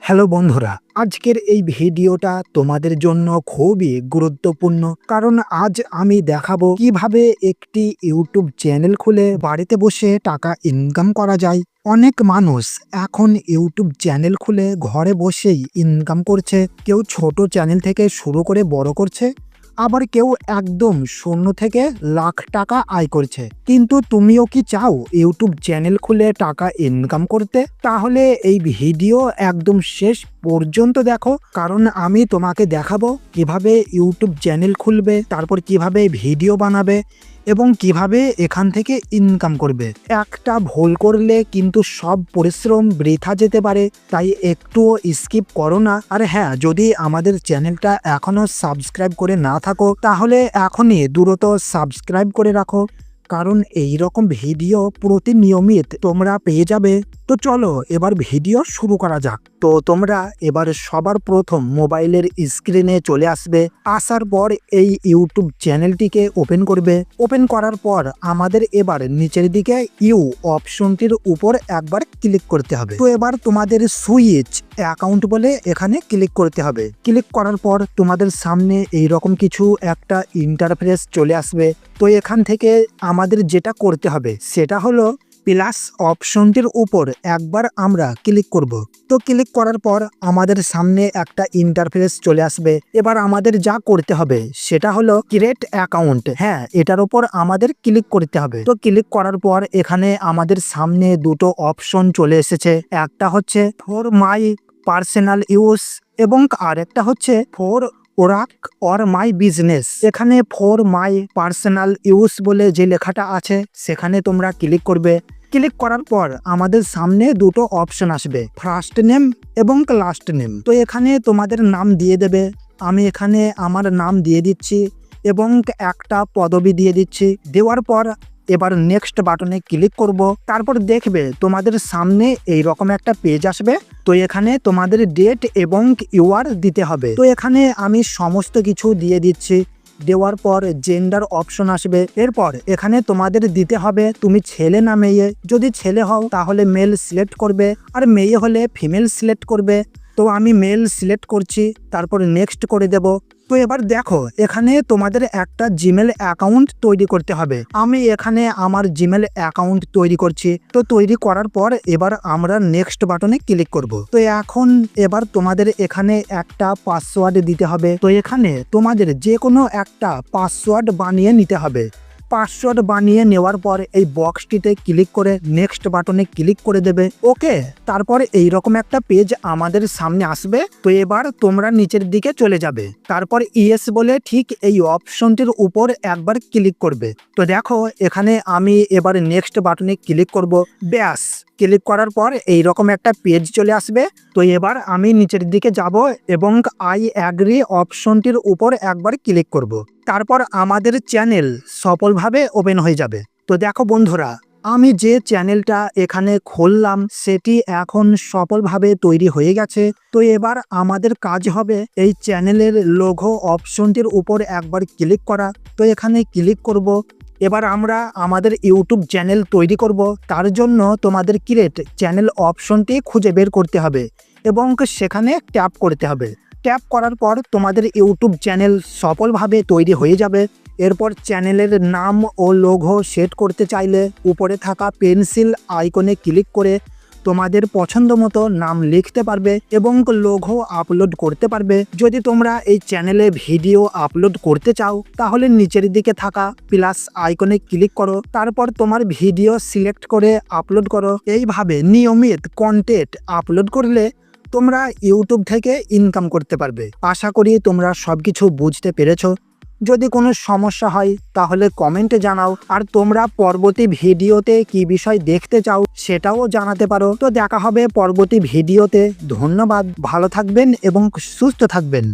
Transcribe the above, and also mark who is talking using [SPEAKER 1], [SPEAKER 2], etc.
[SPEAKER 1] Hello বন্ধুরা, আজকের এই ভিডিওটা তোমাদের জন্য খুবই গুরুত্বপূর্ণ। কারণ আজ আমি দেখাবো কিভাবে একটি ইউটিউব চ্যানেল খুলে বাড়িতে বসে টাকা ইনকাম করা যায়। অনেক মানুষ এখন ইউটিউব চ্যানেল খুলে ঘরে বসেই ইনকাম করছে। কেউ ছোট চ্যানেল থেকে শুরু করে বড় করছে, আবার কেউ একদম শূন্য থেকে লাখ টাকা আয় করছে। কিন্তু তুমিও কি চাও ইউটিউব চ্যানেল খুলে টাকা ইনকাম করতে? তাহলে এই ভিডিও একদম শেষ পর্যন্ত দেখো, কারণ আমি তোমাকে দেখাবো কিভাবে ইউটিউব চ্যানেল খুলবে, তারপর কিভাবে ভিডিও বানাবে এবং কিভাবে এখান থেকে ইনকাম করবে। একটা ভুল করলে কিন্তু সব পরিশ্রম বৃথা যেতে পারে, তাই একটুও স্কিপ করো না। আর হ্যাঁ, যদি আমাদের চ্যানেলটা এখনো সাবস্ক্রাইব করে না থাকো তাহলে এখনই দ্রুত সাবস্ক্রাইব করে রাখো, কারণ এই রকম ভিডিও প্রতিনিয়মিত তোমরা পেয়ে যাবে। তো চলো এবার ভিডিও শুরু করা যাক। তো তোমরা এবার সবার প্রথম মোবাইলের স্ক্রিনে চলে আসবে। আসার পর এই ইউটিউব চ্যানেলটিকে ওপেন করবে। ওপেন করার পর আমাদের এবার নিচের দিকে ইউ অপশনটির উপর একবার ক্লিক করতে হবে। তো এবার তোমাদের সুইচ অ্যাকাউন্ট বলে এখানে ক্লিক করতে হবে। ক্লিক করার পর তোমাদের সামনে এই রকম কিছু একটা ইন্টারফেস চলে আসবে। তো এখান থেকে আমাদের যেটা করতে হবে সেটা হলো প্লাস অপশনটির উপর একবার আমরা ক্লিক করব। তো ক্লিক করার পর আমাদের সামনে একটা ইন্টারফেস চলে আসবে। এবার আমাদের যা করতে হবে সেটা হলো ক্রিয়েট অ্যাকাউন্ট। হ্যাঁ, এটার উপর আমাদের ক্লিক করতে হবে। তো ক্লিক করার পর এখানে আমাদের সামনে দুটো অপশন চলে এসেছে। একটা হচ্ছে ফর মাই পার্সোনাল ইউজ এবং আরেকটা হচ্ছে for Orak or my business. এখানে ফর মাই পার্সোনাল ইউজ বলে যে লেখাটা আছে সেখানে তোমরা ক্লিক করবে। ক্লিক করার পর আমাদের সামনে দুটো অপশন আসবে, ফার্স্ট নেম এবং লাস্ট নেম। তো এখানে তোমাদের নাম দিয়ে দেবে। আমি এখানে আমার নাম দিয়ে দিচ্ছি এবং একটা পদবি দিয়ে দিচ্ছি। দেওয়ার পর এবার নেক্সট বাটনে ক্লিক করব। তারপর দেখবে তোমাদের সামনে এই রকম একটা পেজ আসবে। তো এখানে তোমাদের ডেট এবং ইউআর দিতে হবে। তো এখানে আমি সমস্ত কিছু দিয়ে দিচ্ছি। দেওয়ার পর জেন্ডার অপশন আসবে। এরপর এখানে তোমাদের দিতে হবে তুমি ছেলে না মেয়ে। যদি ছেলে হও তাহলে মেল সিলেক্ট করবে, আর মেয়ে হলে ফিমেল সিলেক্ট করবে। তো আমি মেল সিলেক্ট করছি, তারপর নেক্সট করে দেব। তো এবার দেখো এখানে তোমাদের একটা জিমেল অ্যাকাউন্ট তৈরি করতে হবে। আমি এখানে আমার জিমেল অ্যাকাউন্ট তৈরি করছি। তো তৈরি করার পর এবার আমরা নেক্সট বাটনে ক্লিক করব। তো এখন এবার তোমাদের এখানে একটা পাসওয়ার্ড দিতে হবে। তো এখানে তোমাদের যে কোনো একটা পাসওয়ার্ড বানিয়ে নিতে হবে। পাসওয়ার্ড বানিয়ে নেওয়ার পর এই বক্সটিতে ক্লিক করে নেক্সট বাটনে ক্লিক করে দেবে। ওকে, তারপর এইরকম একটা পেজ আমাদের সামনে আসবে। তো এবার তোমরা নিচের দিকে চলে যাবে। তারপর ইয়েস বলে ঠিক এই অপশনটির উপর একবার ক্লিক করবে। তো দেখো এখানে আমি এবার নেক্সট বাটনে ক্লিক করব। ব্যাস, ক্লিক করার পর এইরকম একটা পেজ চলে আসবে। তো এবার আমি নিচের দিকে যাব এবং আই অ্যাগ্রি অপশনটির উপর একবার ক্লিক করব। তারপর আমাদের চ্যানেল সফলভাবে ওপেন হয়ে যাবে। তো দেখো বন্ধুরা, আমি যে চ্যানেলটা এখানে খুললাম সেটি এখন সফলভাবে তৈরি হয়ে গেছে। তো এবার আমাদের কাজ হবে এই চ্যানেলের লোগো অপশনটির উপর একবার ক্লিক করা। তো এখানে ক্লিক করব। এবার আমরা আমাদের ইউটিউব চ্যানেল তৈরি করব। তার জন্য তোমাদের ক্রিয়েট চ্যানেল অপশনটি খুঁজে বের করতে হবে এবং সেখানে ট্যাপ করতে হবে। ট্যাপ করার পর তোমাদের ইউটিউব চ্যানেল সফলভাবে তৈরি হয়ে যাবে। এরপর চ্যানেলের নাম ও লোগো সেট করতে চাইলে উপরে থাকা পেন্সিল আইকনে ক্লিক করে তোমাদের পছন্দ মতো নাম লিখতে পারবে এবং লোগো আপলোড করতে পারবে। যদি তোমরা এই চ্যানেলে ভিডিও আপলোড করতে চাও তাহলে নিচের দিকে থাকা প্লাস আইকনে ক্লিক করো, তারপর তোমার ভিডিও সিলেক্ট করে আপলোড করো। এইভাবে নিয়মিত কন্টেন্ট আপলোড করলে তোমরা ইউটিউব থেকে ইনকাম করতে পারবে। আশা করি তোমরা সবকিছু বুঝতে পেরেছো। যদি কোনো সমস্যা হয় তাহলে কমেন্টে জানাও, আর তোমরা পরবর্তী ভিডিওতে কি বিষয় দেখতে চাও সেটাও জানাতে পারো। তো দেখা হবে পরবর্তী ভিডিওতে। ধন্যবাদ, ভালো থাকবেন এবং সুস্থ থাকবেন।